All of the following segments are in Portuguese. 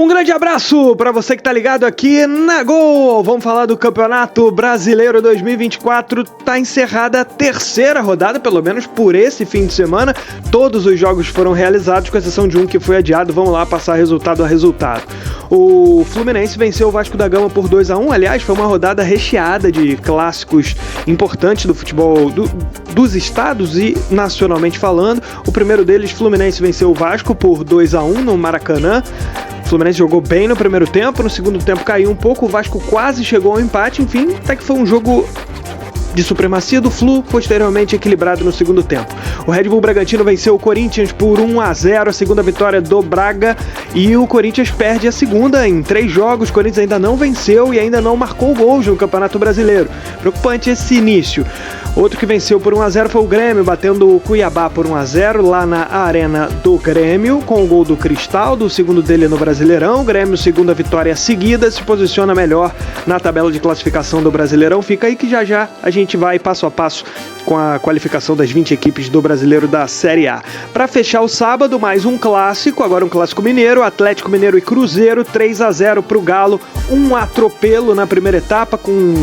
Um grande abraço para você que tá ligado aqui na Gol. Vamos falar do Campeonato Brasileiro 2024. Tá encerrada a terceira rodada, pelo menos por esse fim de semana. Todos os jogos foram realizados, com exceção de um que foi adiado. Vamos lá passar resultado a resultado. O Fluminense venceu o Vasco da Gama por 2-1. Aliás, foi uma rodada recheada de clássicos importantes do futebol dos estados e nacionalmente falando. O primeiro deles, Fluminense venceu o Vasco por 2-1 no Maracanã. O Fluminense jogou bem no primeiro tempo, no segundo tempo caiu um pouco, o Vasco quase chegou ao empate, enfim, até que foi um jogo de supremacia do Flu, posteriormente equilibrado no segundo tempo. O Red Bull Bragantino venceu o Corinthians por 1-0, a segunda vitória do Braga, e o Corinthians perde a segunda em 3 jogos. O Corinthians ainda não venceu e ainda não marcou gols no Campeonato Brasileiro. Preocupante esse início. Outro que venceu por 1-0 foi o Grêmio, batendo o Cuiabá por 1-0 lá na Arena do Grêmio, com o gol do Cristaldo, o segundo dele no Brasileirão. O Grêmio, segunda vitória seguida, se posiciona melhor na tabela de classificação do Brasileirão. Fica aí que já já a gente vai passo a passo com a qualificação das 20 equipes do Brasileiro da Série A. Para fechar o sábado, mais um clássico, agora um clássico mineiro, Atlético Mineiro e Cruzeiro, 3-0 para o Galo, um atropelo na primeira etapa com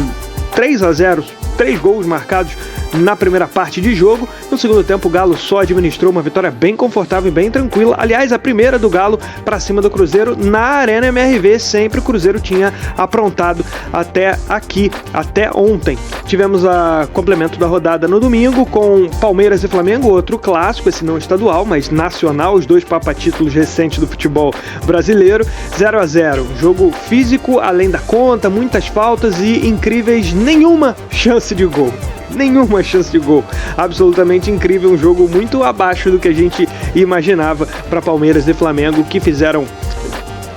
3-0, 3 gols marcados na primeira parte de jogo. No segundo tempo, o Galo só administrou uma vitória bem confortável e bem tranquila. Aliás, a primeira do Galo para cima do Cruzeiro na Arena MRV. Sempre o Cruzeiro tinha aprontado até aqui, até ontem. Tivemos a complemento da rodada no domingo com Palmeiras e Flamengo, outro clássico, esse não estadual, mas nacional, os dois papatítulos recentes do futebol brasileiro. 0-0, jogo físico além da conta, muitas faltas e incríveis nenhuma chance de gol. Nenhuma chance de gol. Absolutamente incrível, um jogo muito abaixo do que a gente imaginava para Palmeiras e Flamengo, que fizeram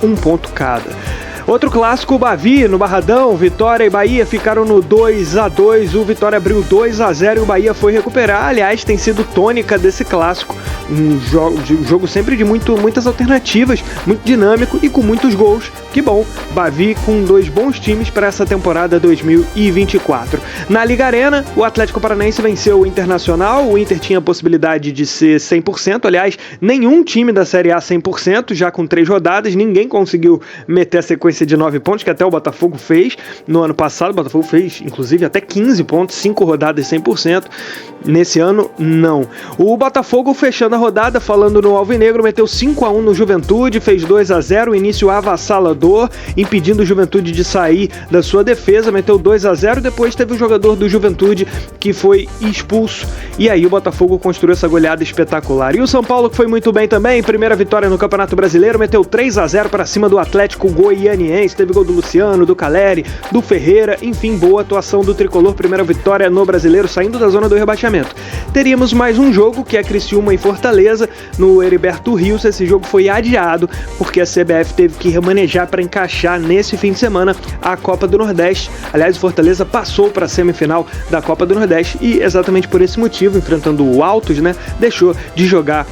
um ponto cada. Outro clássico, o Bavi, no Barradão, Vitória e Bahia ficaram no 2-2, o Vitória abriu 2-0 e o Bahia foi recuperar. Aliás, tem sido tônica desse clássico, um jogo sempre de muitas alternativas, muito dinâmico e com muitos gols. Que bom, Bavi com 2 bons times para essa temporada 2024. Na Liga Arena, o Atlético Paranaense venceu o Internacional, o Inter tinha a possibilidade de ser 100%, aliás, nenhum time da Série A 100%, já com 3 rodadas, ninguém conseguiu meter a sequência de 9 pontos, que até o Botafogo fez no ano passado. O Botafogo fez, inclusive, até 15 pontos, 5 rodadas 100%. Nesse ano, não. O Botafogo, fechando a rodada, falando no Alvinegro, meteu 5-1 no Juventude, fez 2-0, início avassalador, impedindo o Juventude de sair da sua defesa, meteu 2-0, depois teve o jogador do Juventude que foi expulso, e aí o Botafogo construiu essa goleada espetacular. E o São Paulo, que foi muito bem também, primeira vitória no Campeonato Brasileiro, meteu 3-0 para cima do Atlético Goianiense, teve gol do Luciano, do Caleri, do Ferreira, enfim, boa atuação do Tricolor, primeira vitória no Brasileiro, saindo da zona do rebaixamento. Teríamos mais um jogo, que é Criciúma e Fortaleza, no Heriberto Rios. Esse jogo foi adiado, porque a CBF teve que remanejar para encaixar nesse fim de semana a Copa do Nordeste. Aliás, o Fortaleza passou para a semifinal da Copa do Nordeste e, exatamente por esse motivo, enfrentando o Altos, deixou de jogar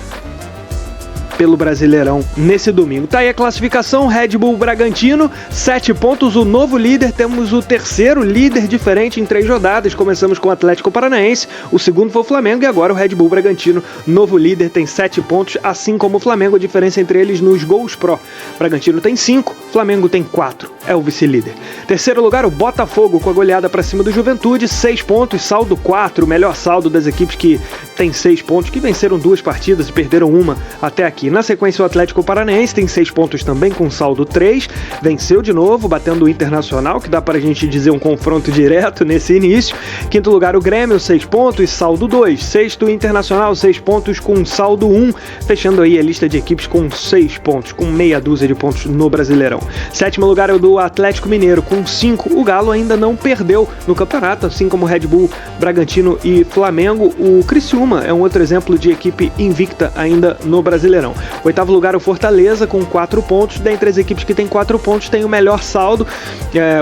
pelo Brasileirão nesse domingo. Tá aí a classificação, Red Bull Bragantino, 7 pontos, o novo líder. Temos o terceiro líder diferente em 3 rodadas. Começamos com o Atlético Paranaense, o segundo foi o Flamengo e agora o Red Bull Bragantino, novo líder, tem 7 pontos, assim como o Flamengo. A diferença entre eles nos gols pró: Bragantino tem 5, Flamengo tem 4, é o vice-líder. Terceiro lugar, o Botafogo, com a goleada para cima do Juventude, 6 pontos, saldo 4, o melhor saldo das equipes que tem 6 pontos, que venceram 2 partidas e perderam uma até aqui. Na sequência, o Atlético Paranaense tem 6 pontos também, com saldo 3, venceu de novo, batendo o Internacional, que dá pra gente dizer um confronto direto nesse início. Quinto lugar, o Grêmio, 6 pontos, saldo 2. Sexto, o Internacional, 6 pontos, com saldo 1, fechando aí a lista de equipes com 6 pontos, com meia dúzia de pontos no Brasileirão. Sétimo lugar é o do Atlético Mineiro, com 5. O Galo ainda não perdeu no campeonato, assim como o Red Bull, Bragantino e Flamengo. O Criciúma é um outro exemplo de equipe invicta ainda no Brasileirão. Oitavo lugar, o Fortaleza, com 4 pontos. Dentre as equipes que tem 4 pontos, tem o melhor saldo.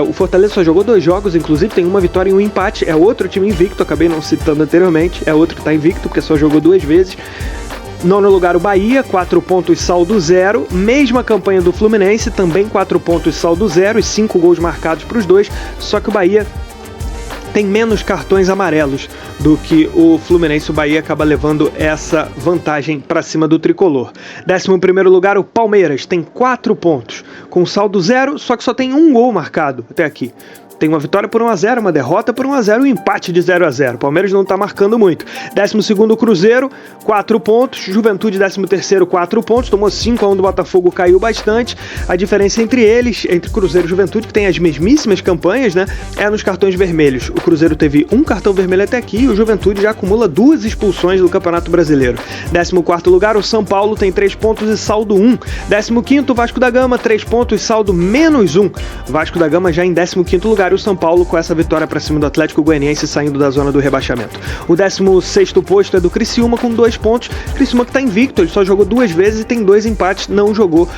O Fortaleza só jogou 2 jogos, inclusive tem uma vitória e um empate. É outro time invicto, acabei não citando anteriormente. É outro que está invicto, porque só jogou 2 vezes. Nono lugar, o Bahia, 4 pontos, saldo 0. Mesma campanha do Fluminense, também 4 pontos, saldo 0 e 5 gols marcados para os dois. Só que o Bahia tem menos cartões amarelos do que o Fluminense. O Bahia acaba levando essa vantagem para cima do Tricolor. 11º lugar, o Palmeiras, tem 4 pontos, com saldo 0, só que só tem um gol marcado até aqui. Tem uma vitória por 1-0, uma derrota por 1-0 e um empate de 0-0. Palmeiras não tá marcando muito. 12º Cruzeiro, 4 pontos. Juventude, 13º, 4 pontos. Tomou 5-1 do Botafogo, caiu bastante. A diferença entre eles, entre Cruzeiro e Juventude, que tem as mesmíssimas campanhas, né, é nos cartões vermelhos. O Cruzeiro teve um cartão vermelho até aqui e o Juventude já acumula 2 expulsões do Campeonato Brasileiro. 14º lugar, o São Paulo tem 3 pontos e saldo 1. 15º, Vasco da Gama, 3 pontos e saldo -1. Vasco da Gama já em 15º lugar. O São Paulo com essa vitória para cima do Atlético Goianiense, saindo da zona do rebaixamento. O 16º posto é do Criciúma com 2 pontos. Criciúma que está invicto, ele só jogou 2 vezes e tem 2 empates, não jogou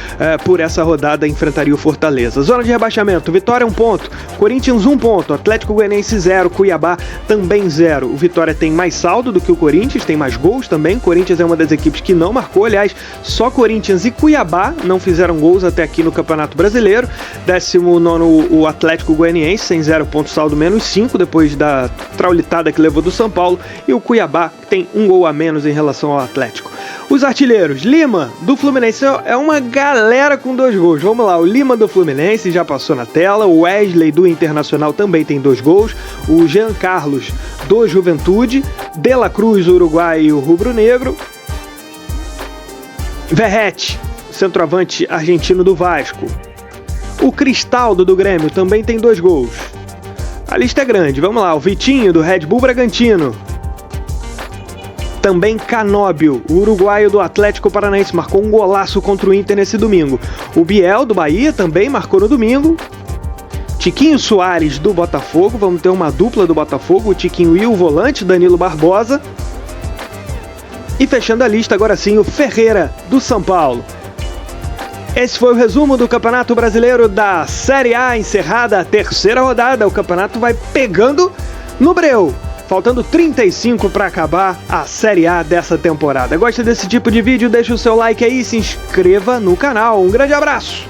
por essa rodada, enfrentaria o Fortaleza. Zona de rebaixamento, Vitória 1 ponto, Corinthians 1 ponto, Atlético Goianiense 0, Cuiabá também 0. O Vitória tem mais saldo do que o Corinthians, tem mais gols também. Corinthians é uma das equipes que não marcou, aliás, só Corinthians e Cuiabá não fizeram gols até aqui no Campeonato Brasileiro. 19º o Atlético Goianiense, sem 0 pontos, saldo -5, depois da traulitada que levou do São Paulo, e o Cuiabá tem 1 gol a menos em relação ao Atlético. Os artilheiros, Lima, do Fluminense, é uma galera com 2 gols. Vamos lá, o Lima do Fluminense já passou na tela, o Wesley do Internacional também tem 2 gols, o Jean Carlos do Juventude, De La Cruz, o Uruguai e o Rubro Negro, Verratti, centroavante argentino do Vasco. O Cristaldo do Grêmio também tem 2 gols. A lista é grande, vamos lá. O Vitinho do Red Bull Bragantino. Também Canóbio, o uruguaio do Atlético Paranaense, marcou um golaço contra o Inter nesse domingo. O Biel do Bahia também marcou no domingo. Tiquinho Soares do Botafogo, vamos ter uma dupla do Botafogo, o Tiquinho e o volante Danilo Barbosa. E fechando a lista agora sim, o Ferreira do São Paulo. Esse foi o resumo do Campeonato Brasileiro da Série A, encerrada a 3ª rodada. O campeonato vai pegando no breu, faltando 35 para acabar a Série A dessa temporada. Gosta desse tipo de vídeo? Deixa o seu like aí e se inscreva no canal. Um grande abraço!